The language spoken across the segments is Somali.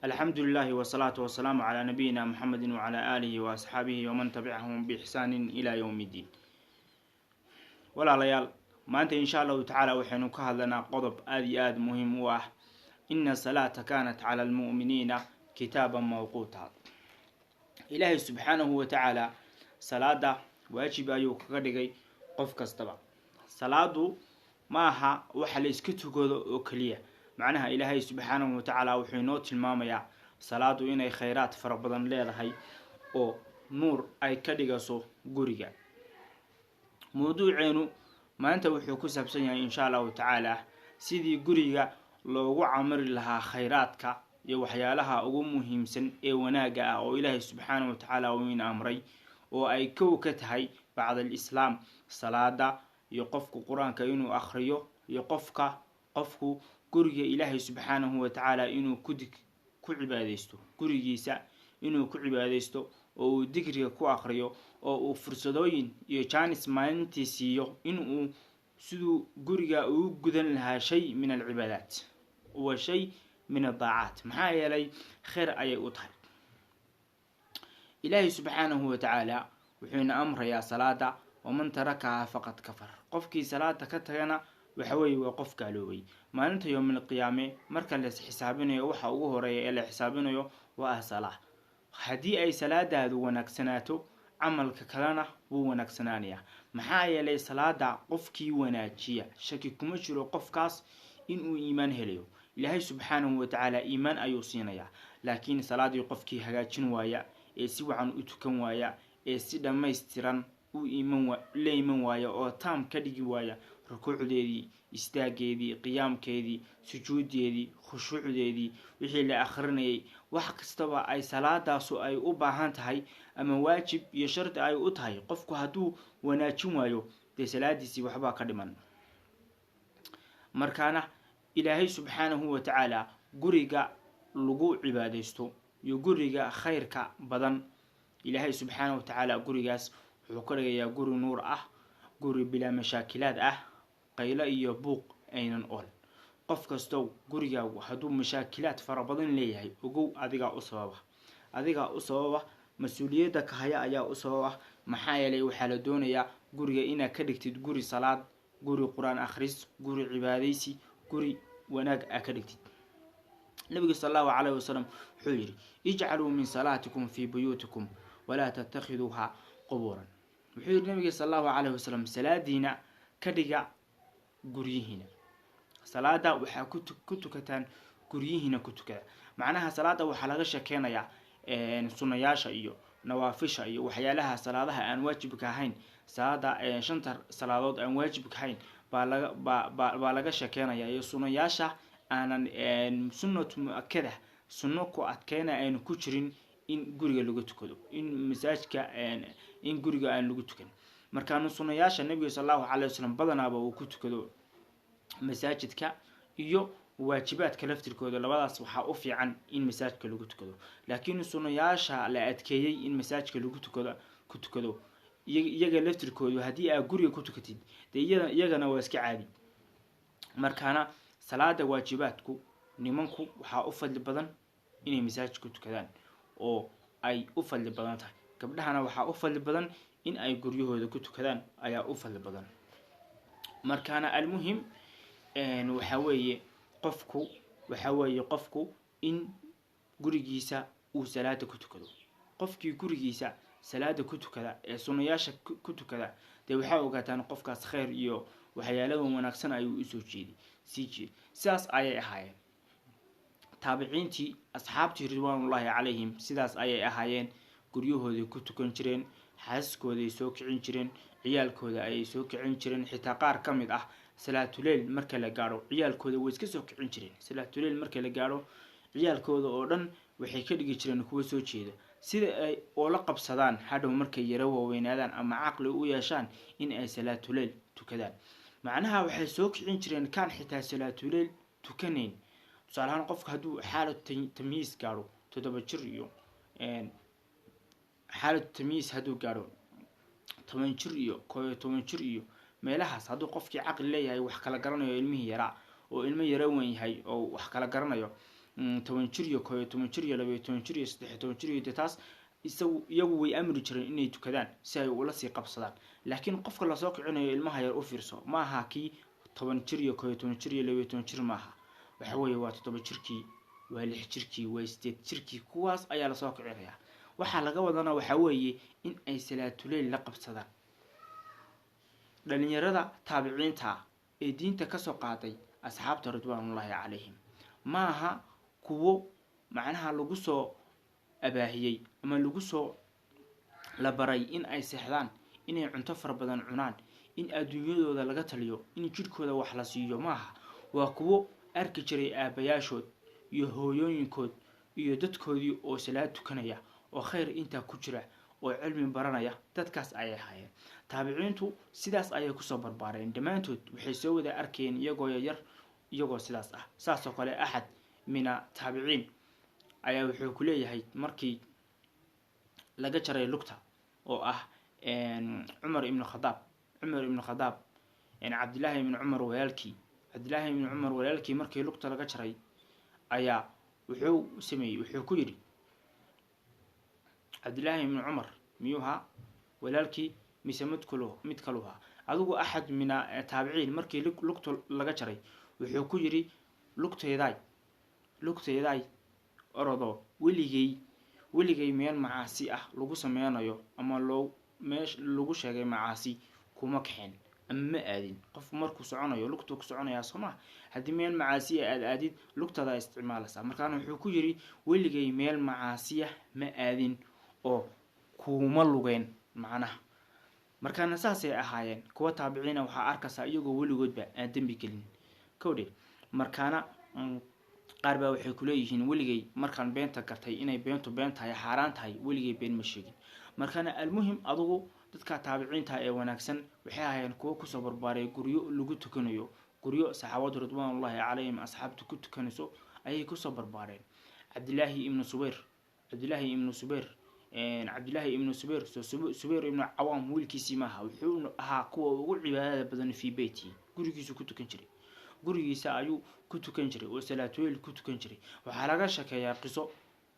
الحمد لله والصلاة والسلام على نبينا محمد وعلى آله وأصحابه ومن تبعهم بإحسان إلى يوم الدين. ولا ليال ما أنت إن شاء الله تعالى وحنك هذا قضب آد مهم واحد إن الصلاة كانت على المؤمنين كتابا موقوتا. إلهي سبحانه وتعالى صلاة واجب أيوك قدقي قف كستبع صلاة maaha waxa la iska tukado oo kaliya macnaha ilaahay subhanahu wa ta'ala wuxuu inoo tilmaamayaa salaadu inay khayraad fara badan leedahay oo nuur ay ka dhigaso guriga. mawduuceenu maanta wuxuu ku saabsan yahay insha Allah ta'ala sidii guriga loogu camari lahaa khayraadka iyo waxyaalaha ugu muhiimsan ee wanaaga ah oo ilaahay subhanahu wa ta'ala uu ina amray oo ay ka tahay bacda al-islaam salaada iyo qofku quraanka inuu akhriyo iyo qofku guriga ilaahay subhanahu wa ta'ala inuu ku cibaadeysto gurigiisa inuu ku cibaadeysto oo uu dhikriga ku akhriyo oo uu fursadooyin iyo chance maalintiisiyo inuu sidoo guriga uu gudan lahaa shay min al-ibaadaat wa shay min al-daacaat maxaa yeelay khayr ayay u tahay. ilaahay subhanahu wa ta'ala wuxuu amrayaa salaada ومن تركها فقد كفر قفكي صلاة كتغنا وحوي وقف قالوي ما انت يوم القيامة مركا لس حسابينيو وحا ugu horeeya ee xisaabinayo waa salaah hadii ay salaada wanaagsanaato amalka kalena wuu wanaagsanaanaya maxaa yeelay salaada qofkii wanaajiya shaki kuma jiro qofkaas inuu iimaan helayo ilaahay subhanahu wa ta'ala iimaan ayuu siinaya laakiin salaadii qofkii hagaajin waaya ee si wacan u tukan waaya ee si dhameystiran iimaan waaya oo taam ka dhigi waaya rukuucdeedii istaageedii qiyaamkeedii sujuudeedii khushuucdeedii wixii la akhrinayay wax kastaba ay salaadaasu ay u baahan tahay ama waajib iyo sharti ay u tahay qofku haduu wanaajin waayo de salaadiisi waxba ka dhiman. markaana ilaahay subhanahu wa ta'ala guriga lagu cibaadeysto iyo guriga khayrka badan ilaahay subhanahu wa ta'ala gurigaas wuxuu ka dhigayaa guri nuur ah guri bila mashaakilaad ah qaylo iyo buuq aynan ool qof kasto guriga haduu mashaakilaad fara badan leeyahay ogow adiga u sababa mas'uuliyadda ka haya ayaa u sababa maxaa yeelay waxa la doonayaa guriga inaad ka dhigtid guri salaad guri quraan akhris guri cibaadeysi guri wanaag ah ka dhigtid. nabiga sallallahu alayhi wasallam wuxuu yiri ij'aluu min salaatikum fi buyutikum wala tattakhiduha quburan wuxuu yiri nabiga sallallahu alayhi wasallam salaadiina ka dhiga guriyihiina salaada waxa ku tukataan guriyihiina ku tukada macnaha salaada waxa laga sheekeenayaa sunnayaasha iyo nawaafisha iyo waxyaalaha salaadaha aan waajibka ahayn salaada shanta salaadood aan waajibka ahayn baa laga sheekeenayaa iyo sunnayaasha aanan sunnatu muakkada sunno ku adkeena aan ku jirin in guriga lagu tukado in masaajidka in guriga aan lagu tukan markaan sunnayaasha nabiga sallallahu alayhi wasallam badanaaba uu ku tukado masaajidka iyo waajibaadka laftirkooda labadaas waxa u fiican in masaajidka lagu tukado laakiin sunnayaasha la adkeeyay in masaajidka lagu tukado iyaga laftirkooda hadii aad guriga ku tukatid iyagana waa iska caadi. markaana salaada waajibaadku nimanku waxa u fadli badan inay masaajidka ku tukadaan oo ay u fadli badan tahay gabdhahana waxa u fadli badan in ay guryahooda ku tukadaan ayaa u fadli badan. markaana almuhim waxa weeye qofku in gurigiisa uu salaada ku tukado qofkii gurigiisa salaada ku tukada ee sunnayaasha ku tukada de waxa ogaataan qofkaas khayr iyo waxyaalaha wanaagsan ayuu u soo jeedi sidaas ayay ahaayeen taabiciintii asxaabtii ridwaanullaahi calayhim sidaas ayay ahaayeen guryahooda ku tukan jireen xaaskooda soo kicin jireen ciyaalkooda ay soo kicin jireen xitaa qaar kamid ah salaatuleel marka la gaaro ciyaalkooda way iska soo kicin jireen salaatuleel marka la gaaro ciyaalkooda oo dhan waxay ka dhigi jireen kuwa soo jeeda sida ay oo la qabsadaan hadhow markay yara weynaadaan ama aqli u yeeshaan in ay salaatuleel tukadaan macnaha waxay soo kicin jireen kan xitaa salaatuleel tukanayn salahan qofka haduu xaalad tamyiis gaaro 7 jir iyo xaalad tamyiis haduu gaaro 10 jir iyo 11 jir iyo meelahaas haduu qofkii aqli leeyahay wax kala garanayo ilmihi yara oo ilmo yara weyn yahay oo wax kala garanayo toban jir iyo koob iyo toban jir iyo laba iyo toban jir iyo saddex iyo toban jir iyo dee taas iyagu way amri jireen inay tukadaan si ay ula sii qabsadaan. laakiin qofka lasoo kicinayo ilmaha yar u fiirso ma aha kii toban jir iyo koob iyo toban jir iyo laba iyo toban jir maaha, waxa weeye waa 7 jirkii, waa 6 jirkii, waa 8 jirkii, kuwaas ayaa lasoo kicinayaa. waxaa laga wadana waxa weeye in ay salaatuleyl la qabsadaan. dhalinyarada taabiciinta ee diinta kasoo qaaday asxaabta ridwaanullaahi calayhim maaha kuwo macnaha lagu soo abaahiyey ama lagu soo la baray in ay seexdaan, inay cunto fara badan cunaan, in adduunyadooda laga taliyo, in jidhkooda wax la siiyo maaha. waa kuwo arki jiray aabayaashood iyo hooyooyinkood iyo dadkoodii oo salaad tukanaya oo khayr intaa ku jira oo cilmi baranaya. dadkaas ayay ahaayeen taabiciintu. sidaas ayay kusoo barbaareen dhammaantood. waxay soo wada arkeen iyagoo yar iyagoo sidaas ah. saas oo kale axad mina taabiciin ayaa wuxuu ku leeyahay markii laga jaray lugta oo ah cumar ibn khadaab cabdillaahi ibn cumar walaalkii markii lugta laga jaray ayaa wuxuu sameeyey, wuxuu ku yidhi cabdillaahi ibn cumar miyuuha walaalkii mise mid kaluha adigu. axad mina taabiciin markii lugta laga jaray wuxuu ku yidhi lugtaydaay orodo weligay meel macaasi ah lagu sameynayo ama meesh lagu sheegay macaasi kuma kaxeen ama ma aadin. qofku markuu soconayo lugtuu ku soconayaa sooma, haddii meel macaasiya aad aadid lugtada isticmaalaysaa. markaana wuxuu ku yidhi weligay meel macaasiya ma aadin oo kuma lugeen macnaha. markaana saasay ahaayeen kuwa taabiciina. waxaa arkaysaa iyagoo weligoodba aan dembi gelin kowdhe. markaana qaar baa waxay ku leeyihiin weligay markaan beenta gartay inay beentu been tahay, xaaraan tahay, weligay been ma sheegin. markaana almuhim adugu dadka taabiciinta ee wanaagsan waxay ahaayeen kuwo kusoo barbaaray guryo lagu tukanayo, guryo saxaabadu ridwaanullaahi calayhim asxaabtu ku tukanayso ayay kusoo barbaareen. cabdillaahi ibnu subayr subayr ibnu cawaam wiilkiisii maaha, wuxuu ahaa kuwa ugu cibaadada badan fii beyti. gurigiisu ku tukan jiray, gurigiisa ayuu ku tukan jiray oo salaatuleyl ku tukan jiray. waxaa laga sheekeeyaa qiso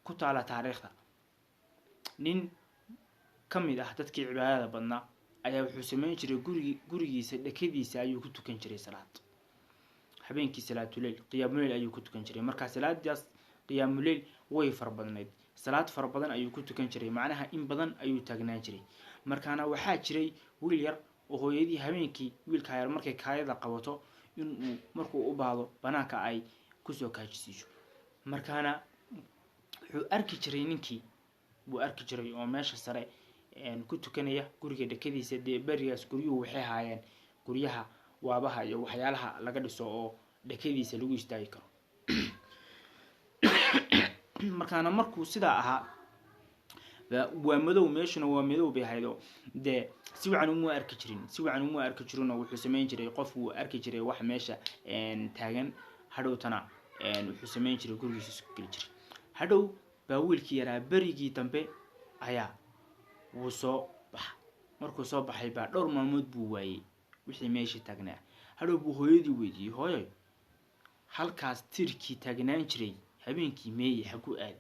ku taala taariikhda. nin ka mid ah dadkii cibaadada badnaa ayaa wuxuu sameyn jiray gurigiisa dhakadiisa ayuu ku tukan jiray salaad. habeenkii salaatuleyl qiyaamuleyl ayuu ku tukan jiray. markaa salaadaas qiyaamuleyl way farbadnayd, salaad fara badan ayuu ku tukan jiray, macnaha in badan ayuu taagnaan jiray. markaana waxaa jiray wiil yar oo hooyadii habeenkii wiilka yar markay kaayada qabato inuu markuu u baahdo banaanka ay kusoo kaajisiiso. markaana wuxuu arki jiray ninkii buu arki jiray oo meesha sare ku tukanaya guriga dhakadiisa. dee berigaas guryuhu waxay ahaayeen guryaha waabaha iyo waxyaalaha laga dhiso oo dhakadiisa lagu istaagi karo. markaana markuu sidaa ahaa waa madow, meeshuna waa madow bay ahayd. dee si wacan uma arki jirin oo wuxuu sameyn jiray qof uu arki jiray wax meesha taagan. hadhowtana wuxuu sameyn jiray gurigiisa isku geli jiray. hadhow baa wiilkii yaraa berigii dambe ayaa wuu soo baxa. markuu soo baxay baa dhowr maalmood buu waayey wixii meesha taagnaa. hadhow buu hooyadii weydiiyey, hooyo halkaas tiirkii taagnaan jiray habeenkii meeye xagu aad?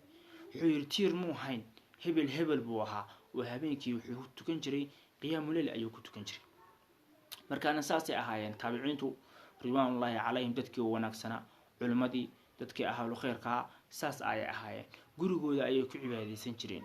wuxuu yidhi tiir muu ahayn, hebel buu ahaa oo habeenkii wuxuu tukan jiray qiyaamuleyl ayuu ku tukan jiray. markaana saasay ahaayeen taabiciintu ridwaanullaahi calayhim. dadkii wanaagsanaa, culimmadii, dadkii ahlu khayrkaa, saas ayay ahaayeen. gurigooda ayay ku cibaadaysan jireen,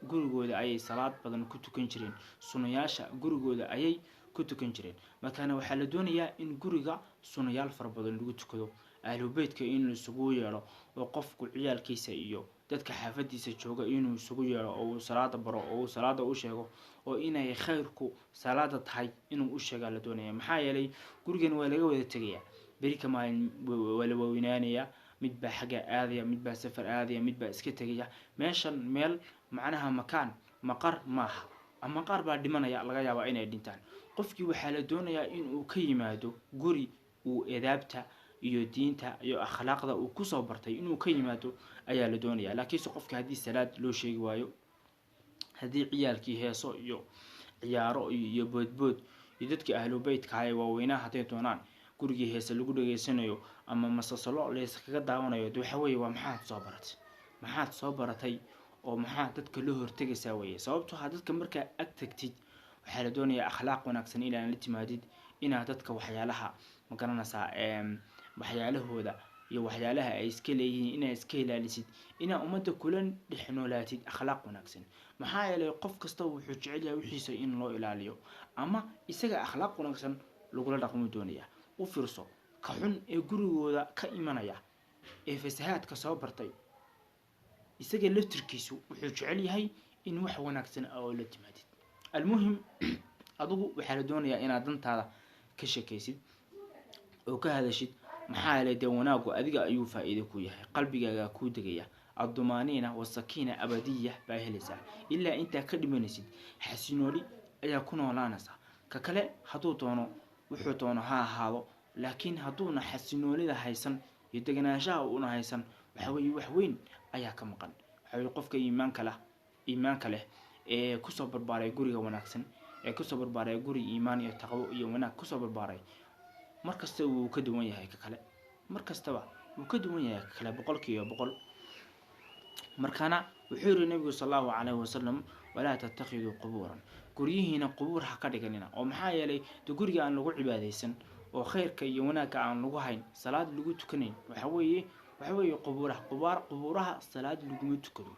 gurigooda ayay salaad badan ku tukan jireen, sunayaasha gurigooda ayay ku tukan jireen. markaana waxaa la doonayaa in guriga sunayaal fara badan lagu tukado, ahlu beytka in la isugu yeelo oo qofku ciyaalkiisa iyo dadka xaafadiisa jooga inuu isugu yeelo oo uu salaada baro oo uu salaada u sheego oo inay khayrku salaada tahay inuu u sheegaa la doonaya. maxaa yeelay gurigan waa laga wada tegayaa, beri ka maalin waa la waaweynaanayaa, mid baa xagga aadaya, mid baa safar aadaya, mid baa iska tegaya. meeshan meel macnaha maqar maaha, ama qaar baa dhimanaya, laga yaabaa inay dhintaan. qofkii waxaa la doonayaa inuu ka yimaado guri uu edaabta iyo diinta iyo akhlaaqda uu kusoo bartay inuu ka yimaado ayaa la doonayaa. laakiinse qofka haddii salaad loo sheegi waayo, haddii ciyaalkii heeso iyo ciyaaro iyo boodbood iyo dadkii ahlu beytka ay waaweynaha hadday doonaan gurigii heese lagu dhageysanayo ama masasalo layskaga daawanayo waxa weeye waa maxaad soo baratay oo maxaad dadka la hortagaysaa weeye sababtoo ah dadka markaa ag tagtid waxaa la doonayaa akhlaaq wanaagsan inaad la timaadid inaad dadka waxyaalaha ma garanaysaa waxyaalahooda iyo waxyaalaha ay iska leeyihiin inaad iska ilaalisid inaad ummadda kula dhex noolaatid akhlaaq wanaagsan maxaa yeelay qof kasta wuxuu jecel yahay wixiisa in loo ilaaliyo ama isaga akhlaaq wanaagsan lagula dhaqmo doonaya u fiirso ka xun ee gurigooda ka imanaya ee fasahaadka soo bartay isaga laftirkiisu wuxuu jecel yahay in wax wanaagsan oo la timaadid almuhim adigu waxaa la doonayaa inaad dantaada ka shakaysid oo ka hadashid maxaa yeelay dee wanaagu adiga ayuu faa'iido ku yahay qalbigaaga kuu degaya addumaaniina wasakiina abadiya baa helaysaa ilaa intaa ka dhimanaysid xasinooli ayaa ku noolaanaysaa ka kale hadduu doono wuxuu doono ha ahaado laakiin hadduuna xasinoolida haysan iyo deganaanshaha uuna haysan waxa weeye wax weyn ayaa ka maqan waxa weeye qofka iimaanka leh ee kusoo barbaaray guriga wanaagsan ee kusoo barbaaray guri iimaan iyo taqwo iyo wanaag kusoo barbaaray markasta wuu ka duwan yahay ka kale markastaba wuu ka duwan yahay ka kale 100% markana wuxuu yiri nabiga sallallahu alayhi wasallam wala tattakhidhu quburan guriyihiina qubuur ha ka dhiganina oo maxaa yeelay guriga aan lagu cibaadeysan oo khayrka iyo wanaagga aan lagu hayn salaad lagu tukanayn waxa weeye qubuuraha salaad lagu tukado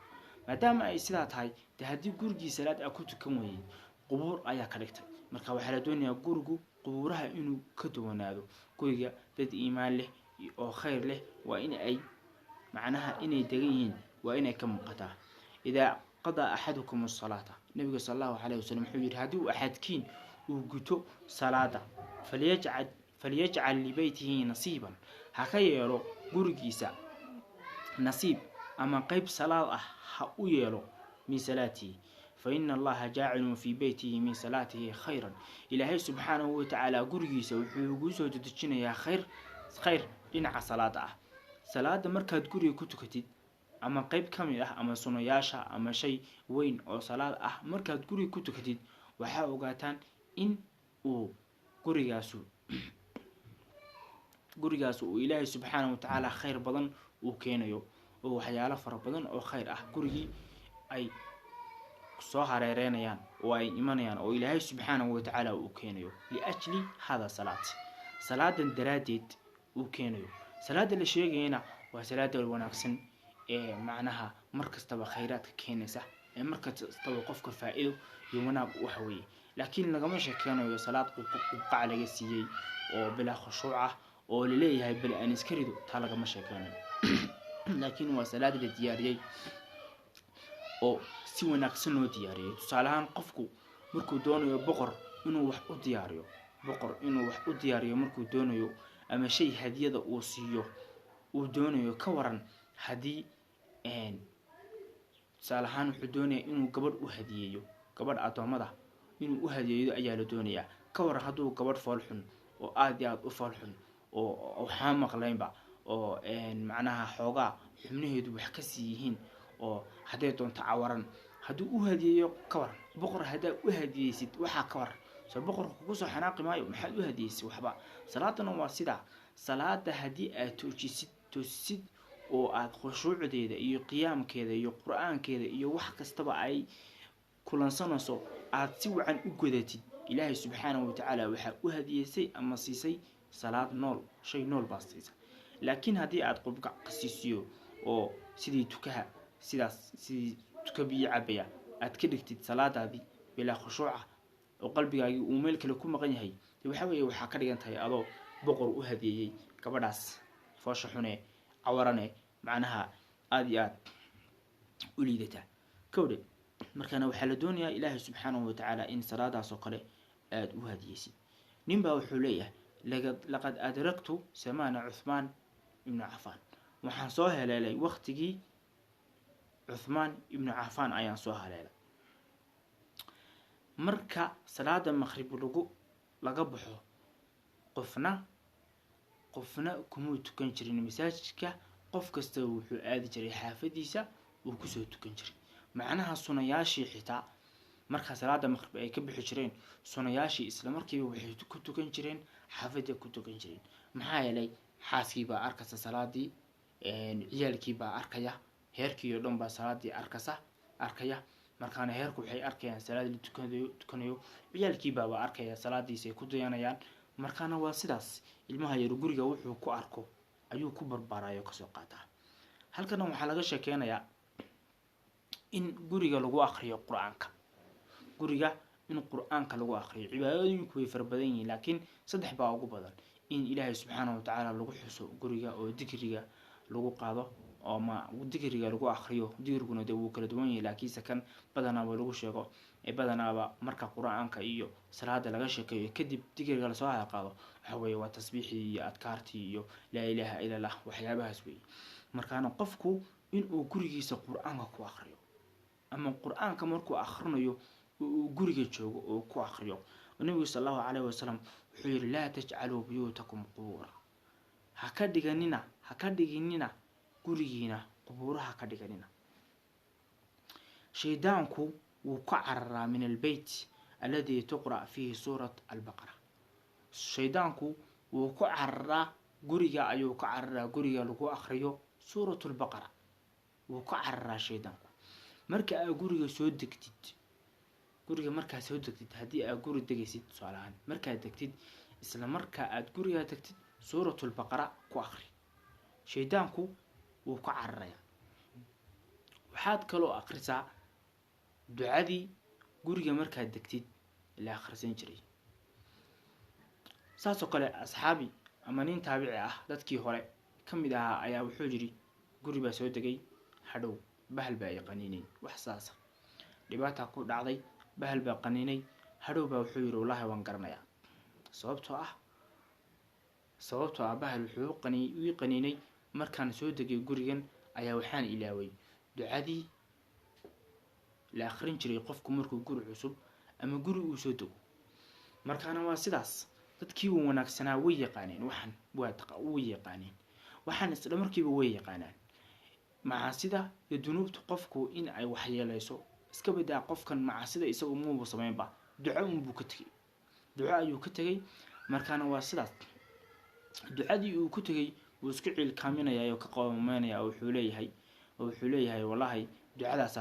maadaama ay sidaa tahay hadii gurigii salaad ku tukan weeyay qubuur ayaa ka dhigtay marka waxa la doonayaa gurigu qubuuraha inuu ka duwanaado guriga dad iimaan leh oo khayr leh waa in ay macnaha inay degan yihiin waa inay ka muuqataa ida qada ahadukum as-salata nabiga sallallahu alayhi wasallam wuxuu yiri hadii ahadkiin uu guto salaada falyaj'al li baytihi nasiban haka yeelo gurigiisa nasiib ama qayb salaad ah ha u yeelo min salaati فإن الله جاعل في بيته من صلاته خيرا إلهي سبحانه وتعالى قرقيس وحوقوسه تتجينا يا خير إنع صلاة مركز قرقي كتكتد أما قيب كامل أما صنياشا أما شيء وين أو صلاة مركز قرقي كتكتد وحاوقاتان إن أو قرقاسو إلهي سبحانه وتعالى خير بدن وكينيو وحيالا فربدن أو خير قرقي أي soo hareereynayaan oo ay imanayaan oo Ilaahay subhanahu wa ta'ala uu keenayo li ajli hada salaadan daraadeed uu keenayo salaada la sheegayna waa salaada wanaagsan ee macnaha markastaba khayraadka keenaysa ee markastaba qofka faa'iido iyo wanaag wax weey laakiin lagama sheekanayo salaad qac laga siiyay oo bila khushuuc ah oo leeyahay bil aan iska rido taa lagama sheekanayo laakiin waa salaad la diyaariyay oo si wanaagsan loo diyaariyay tusaalahan qofku markuu doonayo boqor inuu wax u diyaariyo markuu doonayo ama shay hadiyada uu siiyo uu doonayo ka waran hadii tusaalahan wuxuu doonayaa inuu gabadh u hadiyeeyo gabadh adoomada inuu u hadiyeeyo ayaa la doonayaa ka waran haduu gabadh foolxun oo aad u foolxun oo waxa maqlaynba oo macnaha xoogaa xubnaheedu wax ka siihiin oo haday doonto cawaran haduu u hadiyeeyo ka waran boqor hadaa u hadiyeysid waxa ka waran soo boqor kugu soo xanaaqi maayo maxaad u hadiyeysid waxba salaadana waa sida salaada hadii aad toojisid oo aad khushuucdeeda iyo qiyaamkeeda iyo quraankeeda iyo wax kastaba ay kulansanayso aad si wacan u godatid Ilaahay subhanahu wa ta'ala waxa u hadiyeysay ama siisay salaad nool shay nool baastaysa laakiin hadii aad qubka qasiisiyo oo sidii tukaha sidii tukabiya cabaya aad ka dhigtid salaadaadi bila khushuuc oo qalbigaaga uu meel kale ku maqan yahay waxa weeye waxa ka dhigan tahay adoo boqor u hadiyay gabadhaas foosha xune cawarane macnaha aad iyo aad u liidata kowde markana waxa la doonayaa Ilaahay subhanahu wa ta'ala in salaadaas oo kale aad u hadiyeysid ninba wuxuu leeyahay laqad adraktu samana Uthman ibn Affan waxaan soo heleelay waqtigii Uthman ibn Affan ayaan soo haleelay marka salaada maghrib laga baxo qofna kuma tukan jirin masaajidka qof kasta wuxuu aadi jiray xaafadiisa uu ku soo tukan jiray macnaha sunayaashii xitaa marka salaada maqrib ay ka bixi jireen sunayaashii isla markiiba waxay ku tukan jireen xaafada ku tukan jireen maxaa yeelay xaaskii baa arkaysa salaadii ciyaalkii baa arkaya heerkii oo dhan baa salaadii arkaya markaana heerku waxay arkayaan salaad la tukanayo ciyaalkii baa arkaya salaadiisa ay ku dayanayaan markaana waa sidaas ilmaha yar guriga wuxuu ku arko ayuu ku barbaarayo kasoo qaataa halkan waxaa laga sheekeynayaa in guriga lagu akhriyo quraanka guriga in quraanka lagu akhriyo cibaadooyinku way farbadan yihiin laakiin saddex baa ugu badan in ilaahay subxaanahu wa tacaala lagu xuso guriga oo dikriga lagu qaado oo ma dikriga lagu akhriyo diirguna de wuu kala duwan yahay laakiin sakan badanaaba lagu sheego badanaaba marka quraanka iyo salaada laga sheekeeyo kadib dikriga la soo qaado waxa weeye waa tasbiixii iyo adkaartii iyo laa ilaaha illa allah waxyaabahaas weeye markaana qofku in uu gurigiisa quraanka ku akhriyo ama quraanka markuu akhrinayo uu guriga joogo oo ku akhriyo nabiga sallallahu alayhi wasallam wuxuu yiri laa taj'aluu buyutakum qubura ha ka dhiginina gurigiina qubuuraha ka dhiganina shaydaanku wuu ka cararaa min albayt alladhi tuqra fihi suurat albaqara shaydaanku wuu ka cararaa guriga ayuu ka cararaa guriga lagu akhriyo suurat albaqara wuu ka cararaa shaydaanku marka aad guriga soo degtid haddii aad guri degaysid su'aalahan markaad degtid isla marka aad guriga degtid suurat albaqara ku akhri shaydaanku wuu ka cararaya waxaad kaloo akhrisaa ducadii guriga markaad degtid la akhrisan jiray saasoo kale asxaabi ama nin taabici ah dadkii hore kamid ahaa ayaa wuxuu yiri guri baa soo degay hadhow bahal baa yaqaninay wax saasa dhibaata ku dhacday bahal baa qaninay hadhow baa wuxuu yiri wallahi waan garanayaa sababtoo ah bahal wuxuu qaninay markaan soo degay gurigan ayaa waxaan ilaaway ducadii la akhrin jiray qofku markuu guri cusub ama guri uu soo dego markaana waa sidaas dadkii wanaagsanaa way yaqaaneen waxaan isla markiiba way yaqaanaan macaasida iyo dunuubta qofku in ay waxyeelayso iska badaa qofkan macaasida isagu muuba sameynba duco ayuu ka tegay markaana waa sidaas ducadii uu ku tegay wuu iska ciilkaaminayaa oo ka qoomaynaya wuxuu leeyahay wallahi ducadaas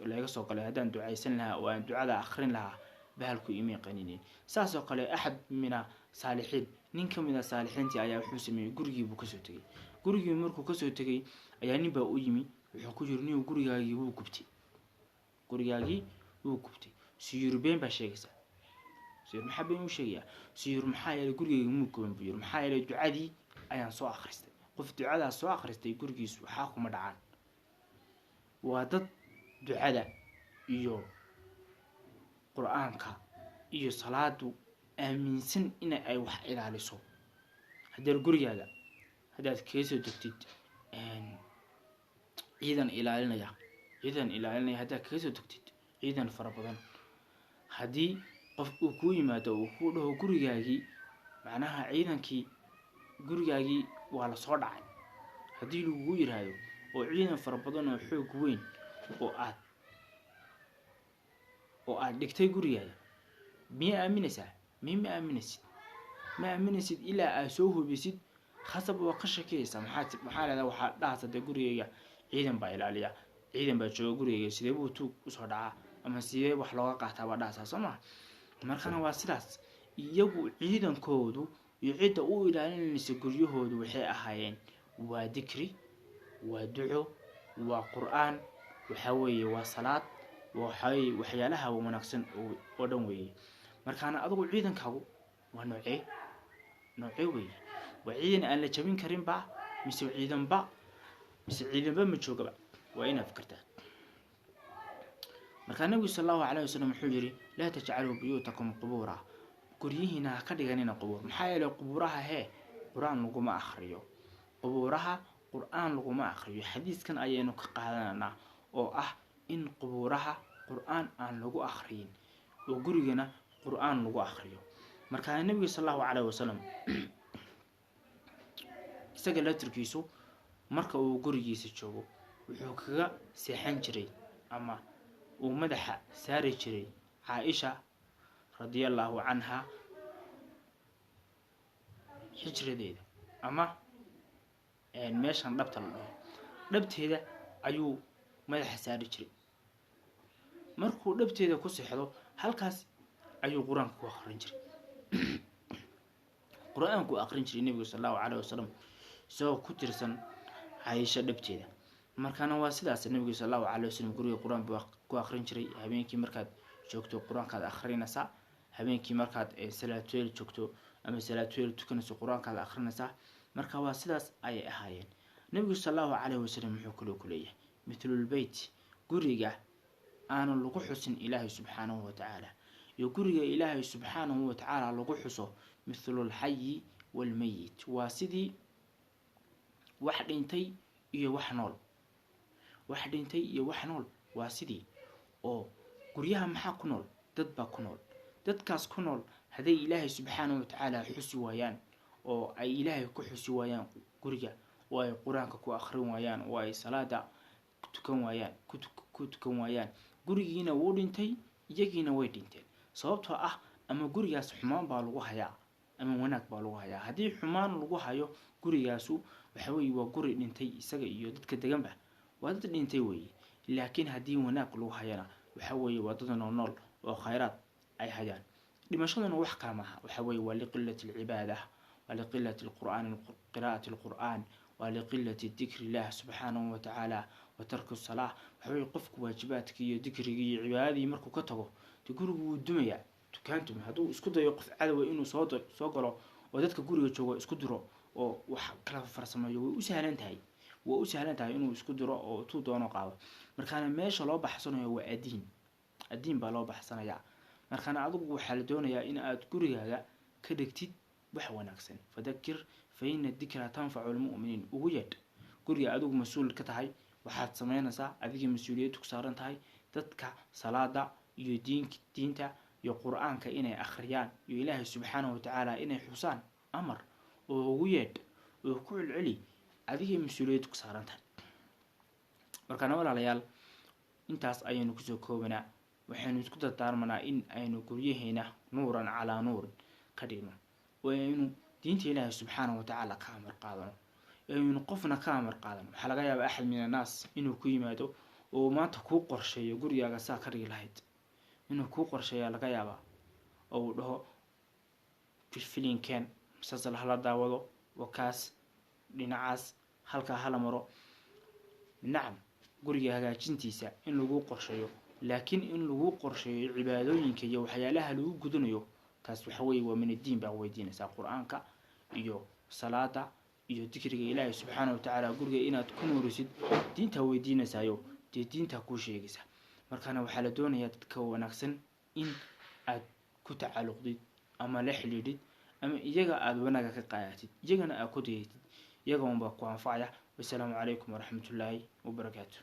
laga soo galay haddaan ducaysan lahaa oo aan ducada akhrin lahaa bahalku ima qanineen saasoo kale axad mina saalixiin nin ka mid ah saalixiintii ayaa wuxuu sameeyay gurigii buu kasoo tegay gurigii markuu kasoo tegay ayaa nin baa u yimi wuxuu ku yiri nin gurigaagii wuu gubtay siyir been baa sheegaysaa siyir maxaa been u sheegaya siyir maxaa yeelay gurigaaga muu guban buu yiri maxaa yeelay ducadii ayaan soo akhristay qof ducadaas soo akhristay gurigiisu waxaa kuma dhacaan waa dad ducada iyo quraanka iyo salaadu aaminsan in ay wax ilaaliso haddii gurigaaga hadaad kaga soo degtid ciidan ilaalinaya hadaad kaga soo degtid ciidan fara badan haddii qof uu ku yimaado uu ku dhaho gurigaagii macnaha ciidankii gurigaagii waa la soo dhacay haddii lagu yiraahdo oo ciidan fara badan oo xoog weyn oo aad dhigtay gurigaaga miyaa aaminaysaa ma aaminaysid ilaa aad soo hubisid khasab waa ka shakiyaysaa maxaa leedahay waxaa dhahasada gurigayga ciidan baa ilaaliya ciidan baa jooga gurigayga sidee buu tuug usoo dhacaa ama sidee wax looga qaataa baa dhahasaa soo maa markana waa sidaas iyagu ciidankoodu iyo cidda u ilaalinaysa guryahoodu waxay ahaayeen waa dikri waa duco waa qur'aan waxa weeye waa salaad waxyaalaha wanaagsan oo dhan weeye markaana adigu ciidankaagu waa noocee weeye waa ciidan aan la jabin karin ba mise ciidanba ma joogaba waa inaad fikirtaa markaa nabigu sallallahu alayhi wasallam wuxuu yiri laa taj'aluu buyutakum qubura guryihiina ha ka dhiganina qubuur maxaa yeelay qubuuraha qur'aan laguma akhriyo xadiiskan ayaynu ka qaadanaa oo ah in qubuuraha qur'aan aan lagu akhriyin oo gurigana qur'aan lagu akhriyo markaa nabiga sallallahu alayhi wasallam isaga laftirkiisu marka uu gurigiisa joogo wuxuu kaga seexan jiray ama uu madaxa saari jiray caaisha radiallahu canha xijradeeda ama meeshan dhabta la dhaho dhabteeda ayuu madaxa saari jiray. markuu dhabteeda ku seexdo halkaas ayuu qur-aanka ku aqrin jiray qur-aanku aqrin jiray nebigu sallallahu calayhi wasallam isagoo ku tirsan caaisha dhabteeda. markaana waa sidaas nebigu sallallahu calayhi wasallam guriga qur-aan buu ku aqrin jiray. habeenkii markaad joogto qur-aankaad aqrinaysaa, habeenkii markaad salaatuleyl joogto ama salaatuleyl tukanayso qur-aankaad aqrinaysaa. marka waa sidaas ayay ahaayeen. nebigu sallallahu calayhi wasallam wuxuu kaloo ku leeyahay mithlulbeyt, guriga aanu lagu xusin ilaahay subxaanahu watacaala iyo guriga ilaahay subxaanahu watacaala lagu xuso mithlulxayi walmeyit, waa sidii wax dhintay iyo wax nool. wax dhintay iyo wax nool waa sidii oo guryaha maxaa ku nool? dad baa ku nool. dadkaas ku nool hadday ilaahay subxaanahu watacaala xusi waayaan oo ay ilaahay ku xusi waayaan guriga, oo ay qur-aanka ku aqrin waayaan, oo ay salaada ku tukan waayaan, gurigiina wuu dhintay, iyagiina way dhinteen. sababtoo ah ama gurigaas xumaan baa lagu hayaa ama wanaag baa lagu hayaa. haddii xumaan lagu hayo gurigaasu waxa weeye waa guri dhintay, isaga iyo dadka deganba waa dad dhintay weeye. laakiin haddii wanaag lagu hayana waxa weeye waa dad nool oo khayraad ay hayaan. dhimashaduna wax kale maaha, waxa weeye waa liqilati alcibaada, waa liqilati alqur'aan, qiraa'ati alqur'aan, waa liqilati dikri illah subxaanahu watacaala wa tarku salaah. waxa weeye qofku waajibaadkii iyo dikrigii iyo cibaadadii markuu ka tago dee gurigu wuu dumayaa, dukaan dumay. hadduu isku dayo qof cadowa inuu soo galo oo dadka guriga joogo isku diro oo wax kala farsameeyo, way u sahlan tahay inuu isku diro oo tuu doono qaado. markaana meesha loo baxsanayo waa adiin baa loo baxsanayaa. markaana adigu waxaa la doonayaa in aad gurigaaga ka dhigtid wax wanaagsan. fadakir fa ina dikra tanfacu lmu'miniin, ugu yeedh. guriga adigu mas-uul ka tahay, waxaad samaynaysaa adiga mas-uuliyaddu ku saaran tahay dadka salaada iyo diinta iyo qur-aanka inay akhriyaan iyo ilaahay subxaanahu watacaala inay xusaan amar oo ugu yeedh oo ku celceli, adigay mas-uuliyaddu ku saaran tahay. markaana walaalayaal intaas ayaynu kusoo koobanaa. waxaynu isku dardaarmanaa in aynu guryaheena nuuran calaa nuurin ka dhigno, oo aynu diinta ilaahay subxaanahu watacaala ka amar qaadano, aynu qofna ka amar qaadano. waxaa laga yaabaa axad min annaas inuu ku yimaado oo maanta kuu qorsheeyo gurigaaga saa ka dhigi lahayd, inuu kuu qorsheeyaa laga yaabaa oo uu dhaho filinkeen musalsal hala daawado, wakaas dhinacaas halkaa hala maro. nacam, guriga hagaajintiisa in lagu qorsheeyo, laakiin in lagu qorsheeyo cibaadooyinka iyo waxyaalaha lagu gudanayo, taas waxa weeye waa min addiin baa weydiinaysaa. qur-aanka iyo salaada iyo dikriga ilaahay subxaanahu watacaala guriga inaad ku nuurisid diintaa weydiinaysaayo dee diintaa kuu sheegaysa. markaana waxaa la doonayaa dadka wanaagsan in aad ku tacalluqdid ama la xidhiidhid ama iyaga aad wanaaga ka qaadatid, iyagana aad ku dayatid, iyaga unbaa ku anfacaya. wasalaamu calaykum waraxmatullaahi wabarakaatu.